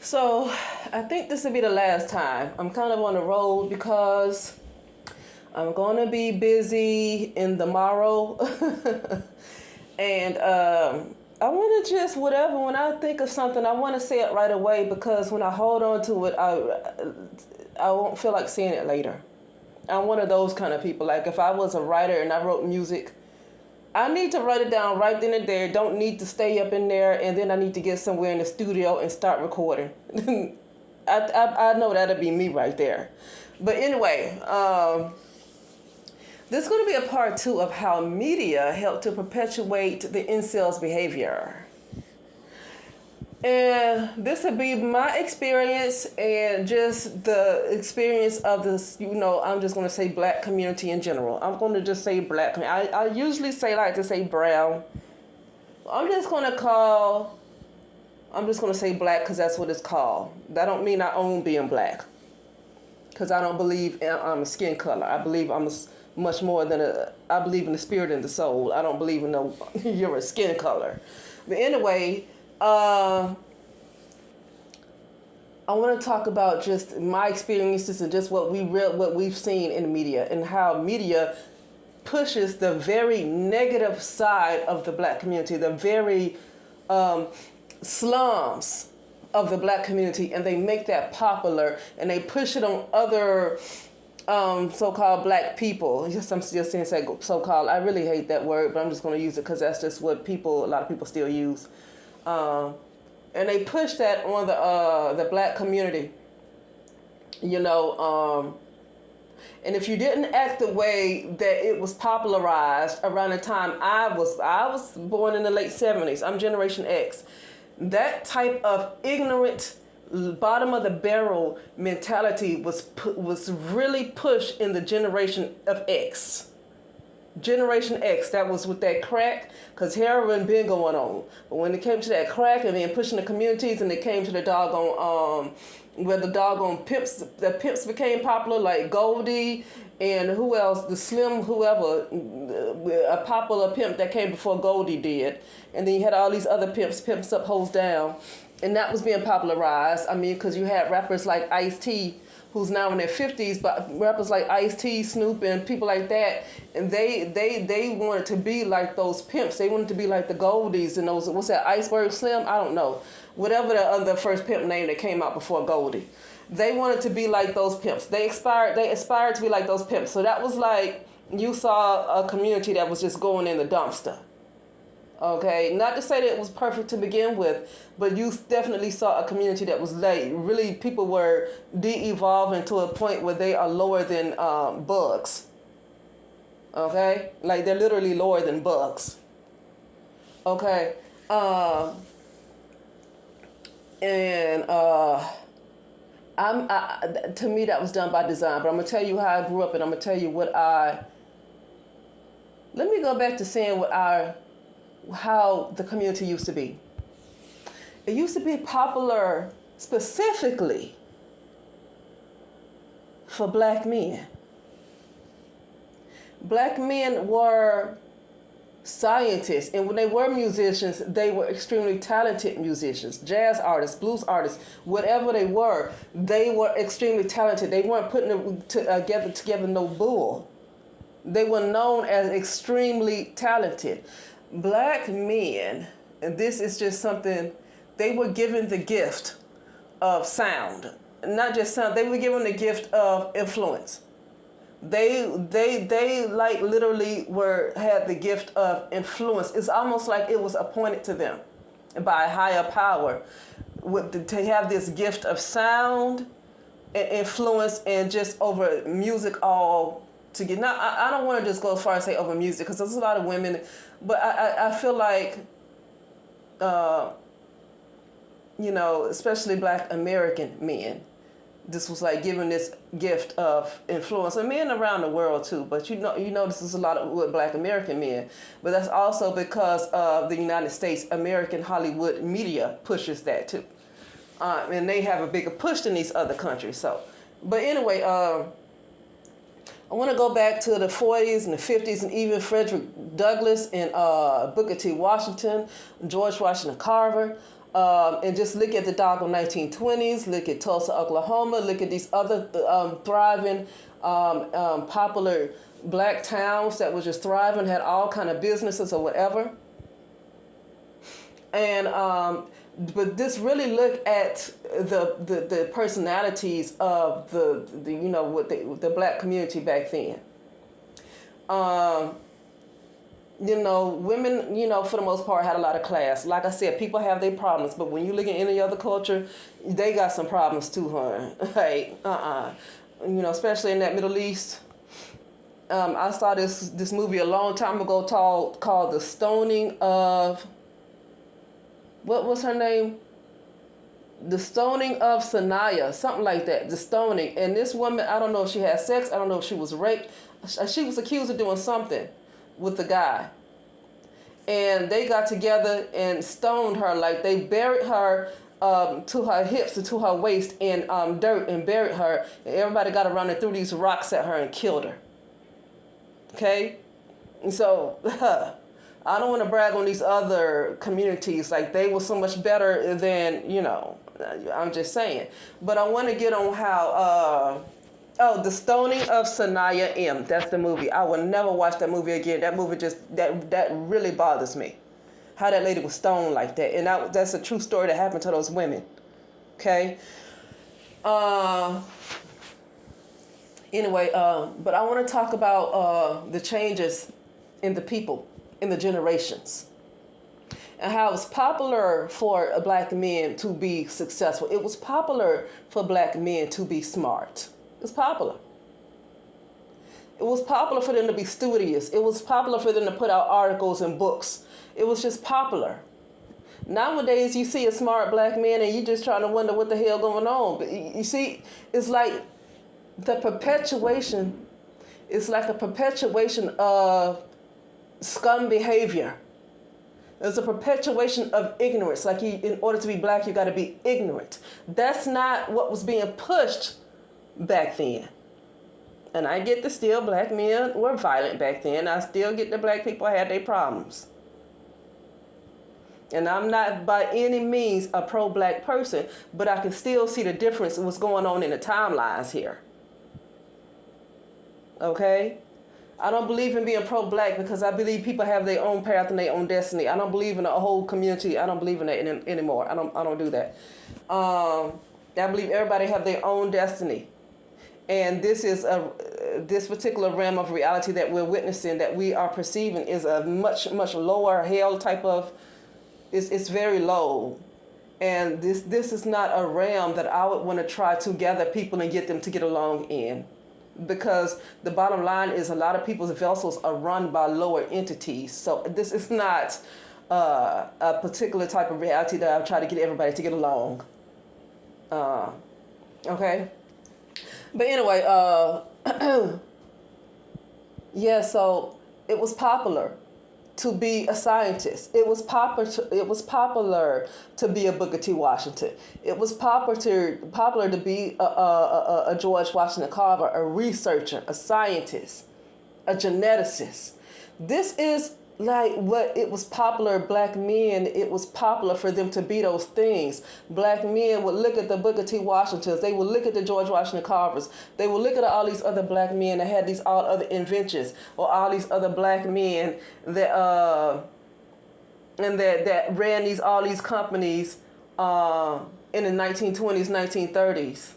So I think this will be the last time. I'm kind of on the road because I'm going to be busy in the morrow. And I want to just, whatever, when I think of something, I want to say it right away because when I hold on to it, I won't feel like saying it later. I'm one of those kind of people. Like if I was a writer and I wrote music, I need to write it down right then and there. Don't need to stay up in there and then I need to get somewhere in the studio and start recording. I know that'll be me right there. But anyway, this is going to be a part two of how media helped to perpetuate the incel's behavior. And this would be my experience and just the experience of this, I'm just going to say black community in general. I'm going to just say black. I usually like to say brown. I'm just going to say black because that's what it's called. That don't mean I own being black. Because I don't believe I'm a skin color. I believe I'm much more than I believe in the spirit and the soul. I don't believe in you're a skin color. But anyway, I want to talk about just my experiences and just what we've seen in the media and how media pushes the very negative side of the black community, the very slums of the black community, and they make that popular and they push it on other so-called black people. I'm just saying so-called. I really hate that word, but I'm just going to use it because that's just what a lot of people still use. And they push that on the black community, and if you didn't act the way that it was popularized around the time I was born in the late 70s. I'm Generation X. That type of ignorant, bottom of the barrel mentality was really pushed in the Generation of X. Generation X, that was with that crack, because heroin been going on. But when it came to that crack and then pushing the communities and it came to the doggone, where the doggone the pimps became popular, like Goldie and who else, the Slim, whoever, a popular pimp that came before Goldie did. And then you had all these other pimps up, hoes down. And that was being popularized. I mean, because you had rappers like Ice-T, who's now in their 50s, but rappers like Ice-T, Snoop, and people like that, and they wanted to be like those pimps. They wanted to be like the Goldies and those, what's that, Iceberg Slim? I don't know. Whatever the other first pimp name that came out before Goldie. They wanted to be like those pimps. They aspired to be like those pimps. So that was like, you saw a community that was just going in the dumpster. Okay, not to say that it was perfect to begin with, but you definitely saw a community that was like really, people were de-evolving to a point where they are lower than bugs. Okay, like they're literally lower than bugs. Okay, and to me that was done by design. But I'm gonna tell you how I grew up, and I'm gonna tell you Let me go back to saying how the community used to be. It used to be popular specifically for black men. Black men were scientists, and when they were musicians, they were extremely talented musicians, jazz artists, blues artists, whatever they were extremely talented. They weren't putting together no bull. They were known as extremely talented. Black men, and this is just something, they were given the gift of sound. Not just sound, they were given the gift of influence. They like literally had the gift of influence. It's almost like it was appointed to them by a higher power to have this gift of sound and influence and just over music all together. Now, I don't want to just go as far as say over music because there's a lot of women, but I feel like, especially black American men, this was like giving this gift of influence, and men around the world too. But this is a lot with black American men. But that's also because of the United States. American Hollywood media pushes that too, and they have a bigger push than these other countries. So, but anyway, I want to go back to the 40s and the 50s, and even Frederick Douglass and Booker T. Washington, George Washington Carver. And just look at the doggone 1920s, look at Tulsa, Oklahoma, look at these other thriving, popular black towns that were just thriving, had all kind of businesses or whatever. And but this really look at the personalities of the the black community back then. Women, for the most part, had a lot of class. Like I said, people have their problems, but when you look at any other culture, they got some problems too, huh? Like, especially in that Middle East. I saw this movie a long time ago called The Stoning of, what was her name? The Stoning of Sanaya, something like that. The Stoning. And this woman, I don't know if she had sex, I don't know if she was raped. She was accused of doing something with the guy. And they got together and stoned her. Like, they buried her to her hips and to her waist in dirt and buried her. And everybody got around and threw these rocks at her and killed her. Okay? And so, I don't want to brag on these other communities. Like, they were so much better than, I'm just saying. But I want to get on how... The Stoning of Sanaya M. That's the movie. I will never watch that movie again. That movie that really bothers me. How that lady was stoned like that. And that's a true story that happened to those women. Okay? Anyway, but I want to talk about the changes in the people, in the generations. And how it was popular for black men to be successful. It was popular for black men to be smart. It was popular. It was popular for them to be studious. It was popular for them to put out articles and books. It was just popular. Nowadays, you see a smart black man and you just trying to wonder what the hell going on. But you see, it's like the perpetuation. It's like a perpetuation of scum behavior. There's a perpetuation of ignorance. Like, in order to be black, you got to be ignorant. That's not what was being pushed back then. And I get the still black men were violent back then. I still get the black people had their problems. And I'm not by any means a pro-black person, but I can still see the difference in what's going on in the timelines here. Okay? I don't believe in being pro-black because I believe people have their own path and their own destiny. I don't believe in a whole community. I don't believe in that anymore. I don't do that. I believe everybody have their own destiny. And this particular realm of reality that we're witnessing, that we are perceiving, is a much, much lower hell type of, it's very low. And this is not a realm that I would want to try to gather people and get them to get along in. Because the bottom line is a lot of people's vessels are run by lower entities. So this is not a particular type of reality that I try to get everybody to get along. Okay? But anyway, yeah, so it was popular to be a scientist. It was popular to be a Booker T. Washington. It was popular to be a George Washington Carver, a researcher, a scientist, a geneticist. This is like what it was popular, black men, it was popular for them to be those things. Black men would look at the Booker T. Washingtons, they would look at the George Washington Carvers, they would look at all these other black men that had these all other inventions, or all these other black men that that ran all these companies in the 1920s, 1930s.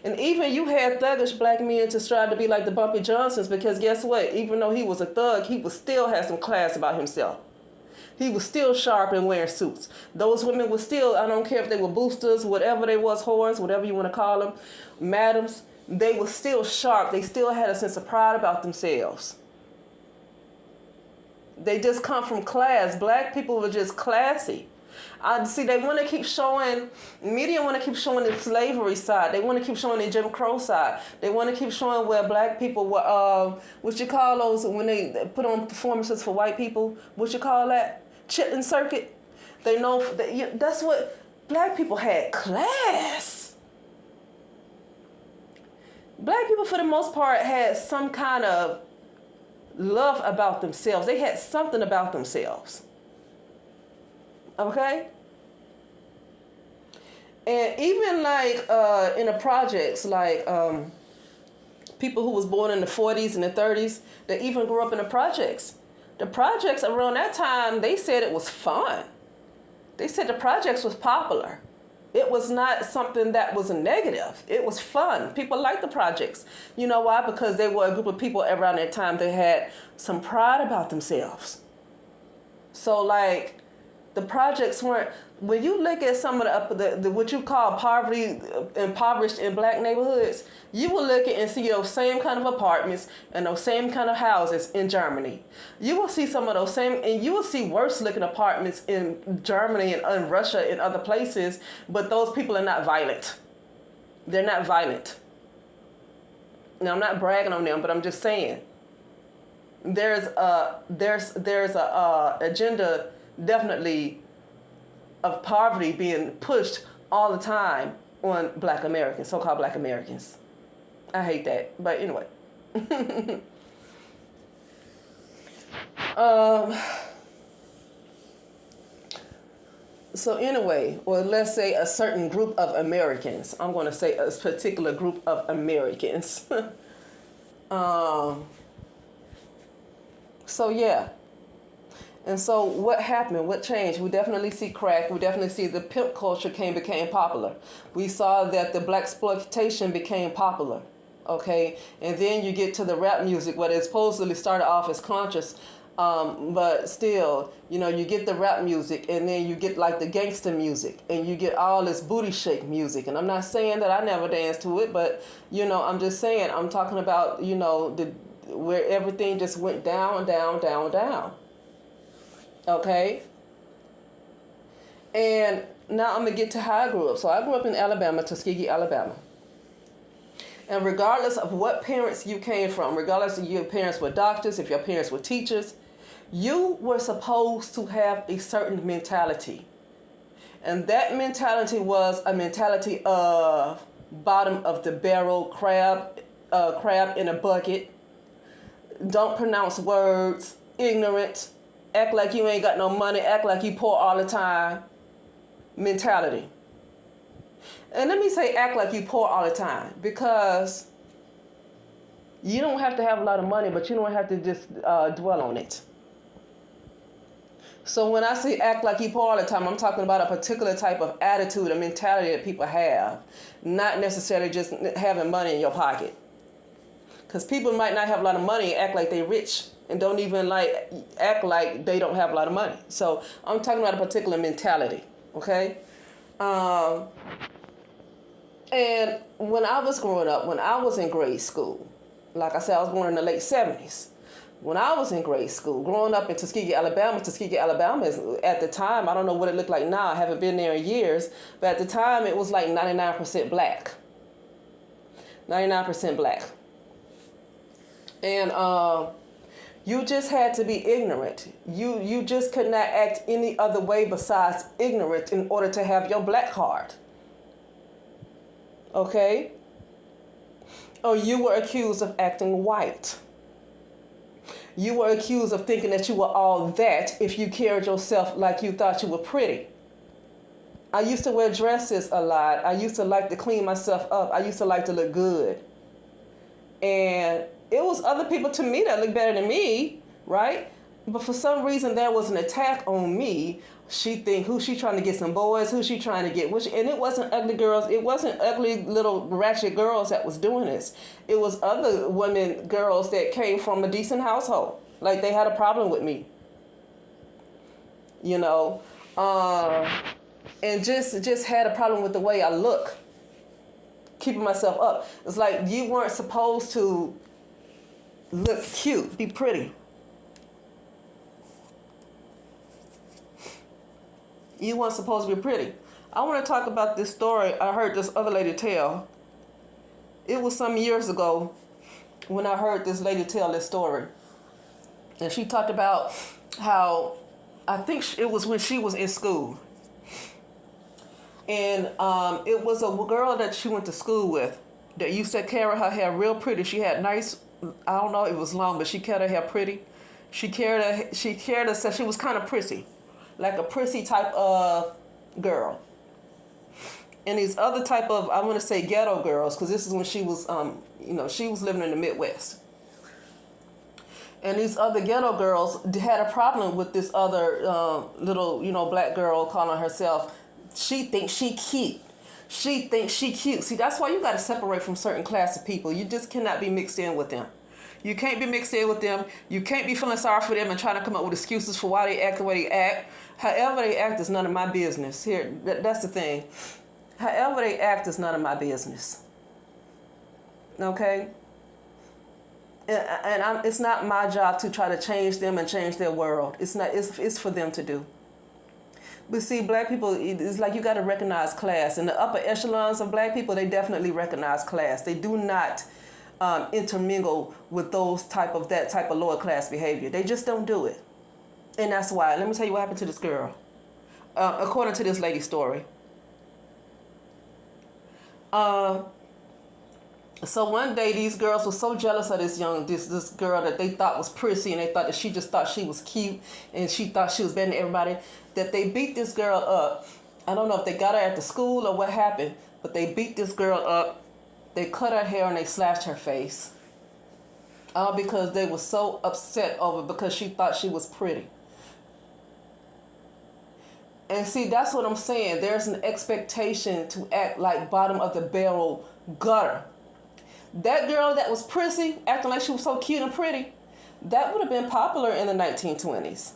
And even you had thuggish black men to strive to be like the Bumpy Johnsons, because guess what? Even though he was a thug, he was still had some class about himself. He was still sharp and wearing suits. Those women were still, I don't care if they were boosters, whatever they was, whores, whatever you want to call them, madams, they were still sharp. They still had a sense of pride about themselves. They just come from class. Black people were just classy. See, they want to keep showing, media want to keep showing the slavery side. They want to keep showing the Jim Crow side. They want to keep showing where black people were, what you call those, when they put on performances for white people, what you call that? Chitlin circuit. They know, that's what, black people had class. Black people, for the most part, had some kind of love about themselves. They had something about themselves. Okay? And even like in the projects, like people who was born in the 40s and the 30s, that even grew up in the projects. The projects around that time, they said it was fun. They said the projects was popular. It was not something that was a negative. It was fun. People liked the projects. You know why? Because they were a group of people around that time that had some pride about themselves. So like the projects weren't, when you look at some of the what you call poverty, impoverished in black neighborhoods, you will look at and see those same kind of apartments and those same kind of houses in Germany. You will see some of those same, and you will see worse looking apartments in Germany and in Russia and other places, but those people are not violent. They're not violent. Now I'm not bragging on them, but I'm just saying there's a agenda definitely of poverty being pushed all the time on black Americans, so-called black Americans. I hate that, but anyway. So anyway, or let's say a certain group of Americans. I'm going to say a particular group of Americans. So yeah. And so what happened? What changed? We definitely see crack. We definitely see the pimp culture became popular. We saw that the black exploitation became popular. Okay? And then you get to the rap music, where it supposedly started off as conscious. But still, you know, you get the rap music, and then you get like the gangster music, and you get all this booty shake music. And I'm not saying that I never danced to it, but, you know, I'm just saying, I'm talking about, you know, where everything just went down, down, down, down. Okay? And now I'm going to get to how I grew up. So I grew up in Alabama, Tuskegee, Alabama. And regardless of what parents you came from, regardless if your parents were doctors, if your parents were teachers, you were supposed to have a certain mentality. And that mentality was a mentality of bottom of the barrel crab in a bucket. Don't pronounce words, ignorant, act like you ain't got no money, act like you poor all the time mentality. And let me say act like you poor all the time, because you don't have to have a lot of money, but you don't have to just dwell on it. So when I say act like you poor all the time, I'm talking about a particular type of attitude, a mentality that people have, not necessarily just having money in your pocket. Because people might not have a lot of money and act like they're rich, and don't even act like they don't have a lot of money. So I'm talking about a particular mentality, okay? And when I was growing up, when I was in grade school, like I said, I was born in the late 70s. When I was in grade school, growing up in Tuskegee, Alabama is, at the time, I don't know what it looked like now, I haven't been there in years, but at the time it was like 99% black. 99% black. And you just had to be ignorant. You just could not act any other way besides ignorant in order to have your black card. Okay? Or you were accused of acting white. You were accused of thinking that you were all that if you carried yourself like you thought you were pretty. I used to wear dresses a lot. I used to like to clean myself up. I used to like to look good. And it was other people to me that looked better than me, right? But for some reason there was an attack on me. She think, who's she trying to get some boys? Who's she trying to get? And it wasn't ugly girls. It wasn't ugly little ratchet girls that was doing this. It was other women, girls that came from a decent household. Like they had a problem with me. You know? And just had a problem with the way I look. Keeping myself up. It's like you weren't supposed to look cute, be pretty. You weren't supposed to be pretty. I want to talk about this story I heard this other lady tell. It was some years ago when I heard this lady tell this story. And she talked about how, I think it was when she was in school. And it was a girl that she went to school with that used to carry her hair real pretty. She had nice, I don't know, it was long, but she carried her hair pretty. She carried her, so she was kind of prissy. Like a prissy type of girl. And these other type of, I want to say ghetto girls, because this is when she was, she was living in the Midwest. And these other ghetto girls had a problem with this other little, black girl calling herself, she thinks she cute. She thinks she cute. See, that's why you got to separate from certain class of people. You just cannot be mixed in with them. You can't be mixed in with them. You can't be feeling sorry for them and trying to come up with excuses for why they act the way they act. However they act is none of my business. Here, that's the thing. However they act is none of my business. Okay? And it's not my job to try to change them and change their world. It's not. It's for them to do. But see, black people, it's like you got to recognize class. In the upper echelons of black people, they definitely recognize class. They do not intermingle with that type of lower class behavior. They just don't do it. And that's why. Let me tell you what happened to this girl. According to this lady's story. So one day these girls were so jealous of this girl that they thought was prissy, and they thought that she just thought she was cute and she thought she was better than everybody, that they beat this girl up. I don't know if they got her at the school or what happened, but they beat this girl up. They cut her hair and they slashed her face. All because they were so upset over because she thought she was pretty. And see, that's what I'm saying. There's an expectation to act like bottom of the barrel gutter. That girl that was prissy, acting like she was so cute and pretty, that would have been popular in the 1920s.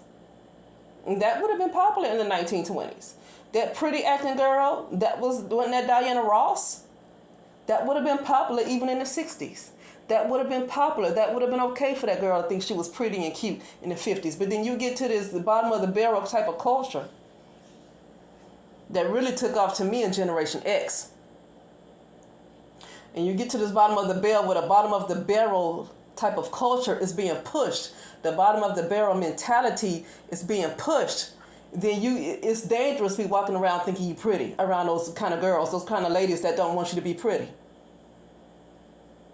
That would have been popular in the 1920s. That pretty acting girl, wasn't that Diana Ross? That would have been popular even in the 60s. That would have been popular. That would have been okay for that girl to think she was pretty and cute in the 50s. But then you get to the bottom of the barrel type of culture that really took off to me in Generation X. And you get to this bottom of the barrel where the bottom of the barrel type of culture is being pushed. The bottom of the barrel mentality is being pushed. Then it's dangerous to be walking around thinking you're pretty around those kind of girls, those kind of ladies that don't want you to be pretty.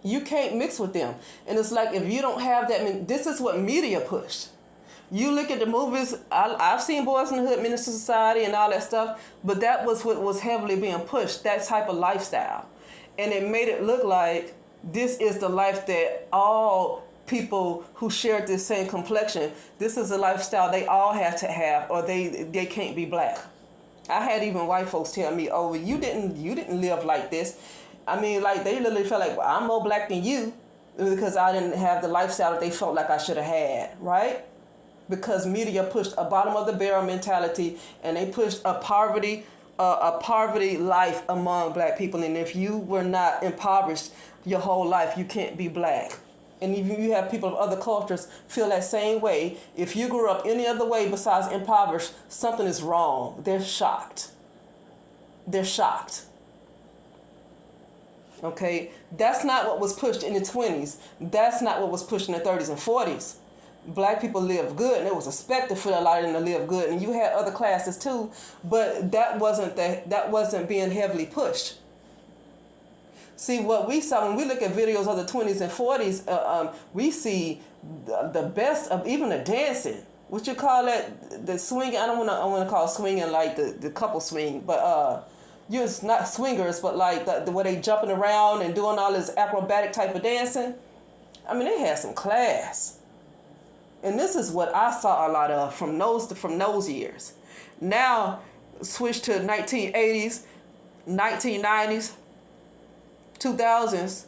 You can't mix with them. And it's like if you don't have that, this is what media pushed. You look at the movies, I've seen Boys in the Hood, Minister Society and all that stuff, but that was what was heavily being pushed, that type of lifestyle. And it made it look like this is the life that all people who shared this same complexion, this is a lifestyle they all had to have, or they can't be black. I had even white folks tell me, "Oh, you didn't live like this." I mean, like they literally felt like, well, I'm more black than you because I didn't have the lifestyle that they felt like I should have had, right? Because media pushed a bottom of the barrel mentality, and they pushed a poverty life among black people. And if you were not impoverished your whole life, you can't be black. And even you have people of other cultures feel that same way. If you grew up any other way besides impoverished, something is wrong. They're shocked. They're shocked. Okay? That's not what was pushed in the 20s. That's not what was pushed in the 30s and 40s. Black people lived good, and it was expected for a lot of them to live good. And you had other classes too, but that wasn't being heavily pushed. See, what we saw when we look at videos of the 20s and 40s, we see the best of even the dancing. What you call that? The swinging. I want to call swinging like the couple swing, but it's not swingers, but like the way they jumping around and doing all this acrobatic type of dancing. I mean, they had some class. And this is what I saw a lot of from those years. Now, switch to 1980s, 1990s, 2000s.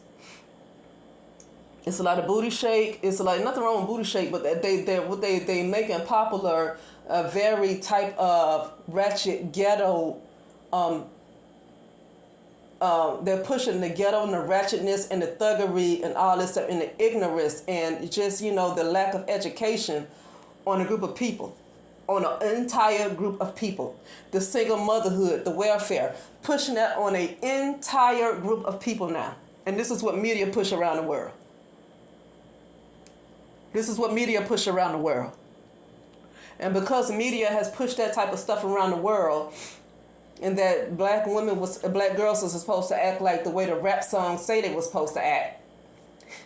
It's a lot of booty shake. It's like nothing wrong with booty shake, but they making popular a very type of ratchet ghetto. They're pushing the ghetto and the ratchetness and the thuggery and all this stuff and the ignorance and just, the lack of education on a group of people, on an entire group of people. The single motherhood, the welfare, pushing that on an entire group of people now. And this is what media push around the world. This is what media push around the world. And because media has pushed that type of stuff around the world, and that black girls were supposed to act like the way the rap songs say they were supposed to act.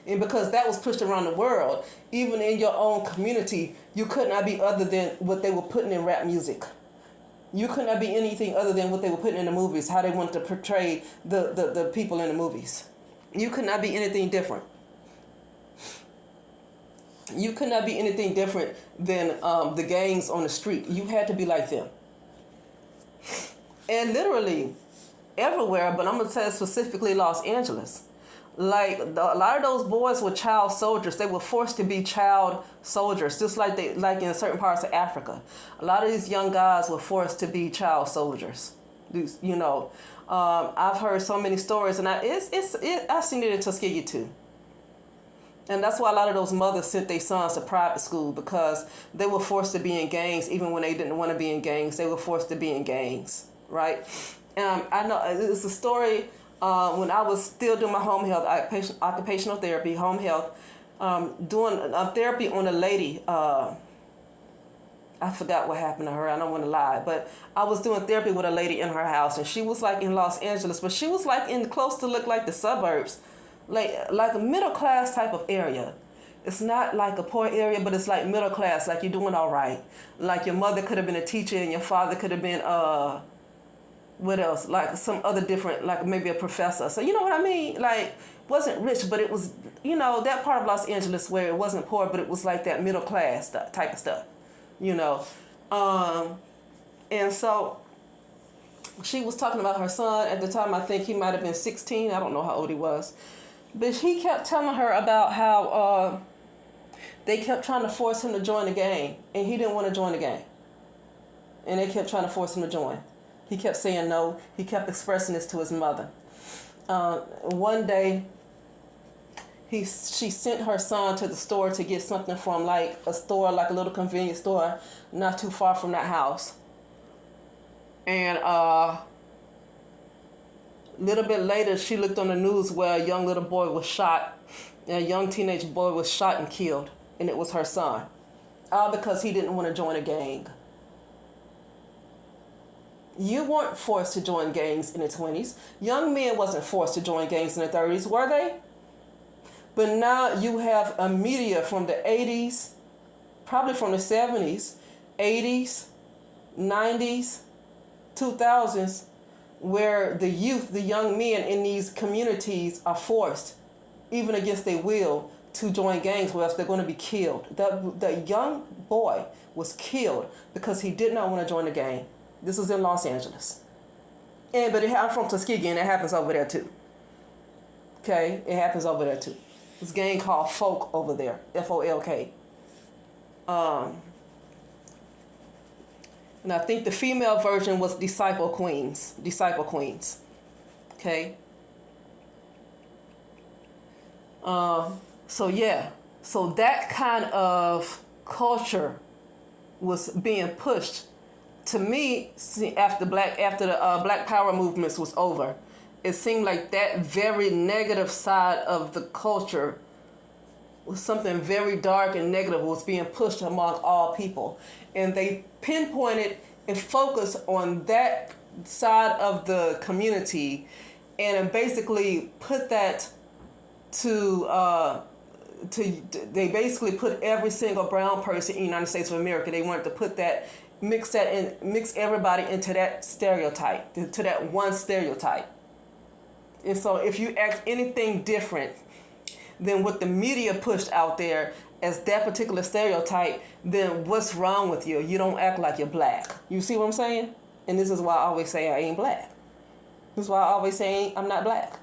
And because that was pushed around the world, even in your own community, you could not be other than what they were putting in rap music. You could not be anything other than what they were putting in the movies, how they wanted to portray the people in the movies. You could not be anything different. You could not be anything different than the gangs on the street. You had to be like them. And literally everywhere, but I'm going to say specifically Los Angeles. Like a lot of those boys were child soldiers. They were forced to be child soldiers, just like in certain parts of Africa. A lot of these young guys were forced to be child soldiers. I've heard so many stories, and I've seen it in Tuskegee too. And that's why a lot of those mothers sent their sons to private school, because they were forced to be in gangs. Even when they didn't want to be in gangs, they were forced to be in gangs, right? I know it's a story when I was still doing my home health, occupational therapy, home health, doing therapy on a lady. I forgot what happened to her. I don't want to lie, but I was doing therapy with a lady in her house, and she was like in Los Angeles, but she was like in close to look like the suburbs. Like a middle class type of area. It's not like a poor area, but it's like middle class, like you're doing all right. Like your mother could have been a teacher and your father could have been what else? Like some other different, like maybe a professor. So you know what I mean? Like wasn't rich, but it was, that part of Los Angeles where it wasn't poor, but it was like that middle class type of stuff. And so she was talking about her son at the time. I think he might have been 16. I don't know how old he was. But he kept telling her about how they kept trying to force him to join the gang, and he didn't want to join the gang. And they kept trying to force him to join. He kept saying no. He kept expressing this to his mother. One day, she sent her son to the store to get something from like a store, like a little convenience store, not too far from that house. And little bit later, she looked on the news where a young little boy was shot, and a young teenage boy was shot and killed, and it was her son, all because he didn't want to join a gang. You weren't forced to join gangs in the 20s. Young men wasn't forced to join gangs in the 30s, were they? But now you have a media from the 80s, probably from the 70s, 80s, 90s, 2000s, where the youth, the young men in these communities are forced, even against their will, to join gangs, or else they're going to be killed. The young boy was killed because he did not want to join the gang. This was in Los Angeles. But I'm from Tuskegee, and it happens over there too. Okay, it happens over there too. This gang called Folk over there, Folk. And I think the female version was Disciple Queens. Okay. So that kind of culture was being pushed. To me, after the Black Power movements was over, it seemed like that very negative side of the culture was something very dark and negative was being pushed among all people. And they pinpointed and focused on that side of the community and basically put that they basically put every single brown person in the United States of America. They wanted to put that, mix everybody into that stereotype, to that one stereotype. And so if you act anything different than what the media pushed out there as that particular stereotype, then what's wrong with you? You don't act like you're black. You see what I'm saying? And this is why I always say I ain't black. This is why I always say I'm not black.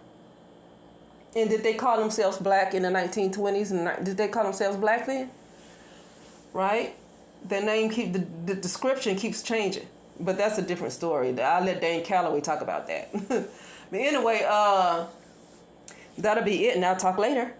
And did they call themselves black in the 1920s? And did they call themselves black then? Right? Their name the description keeps changing. But that's a different story. I'll let Dane Calloway talk about that. But anyway, that'll be it, and I'll talk later.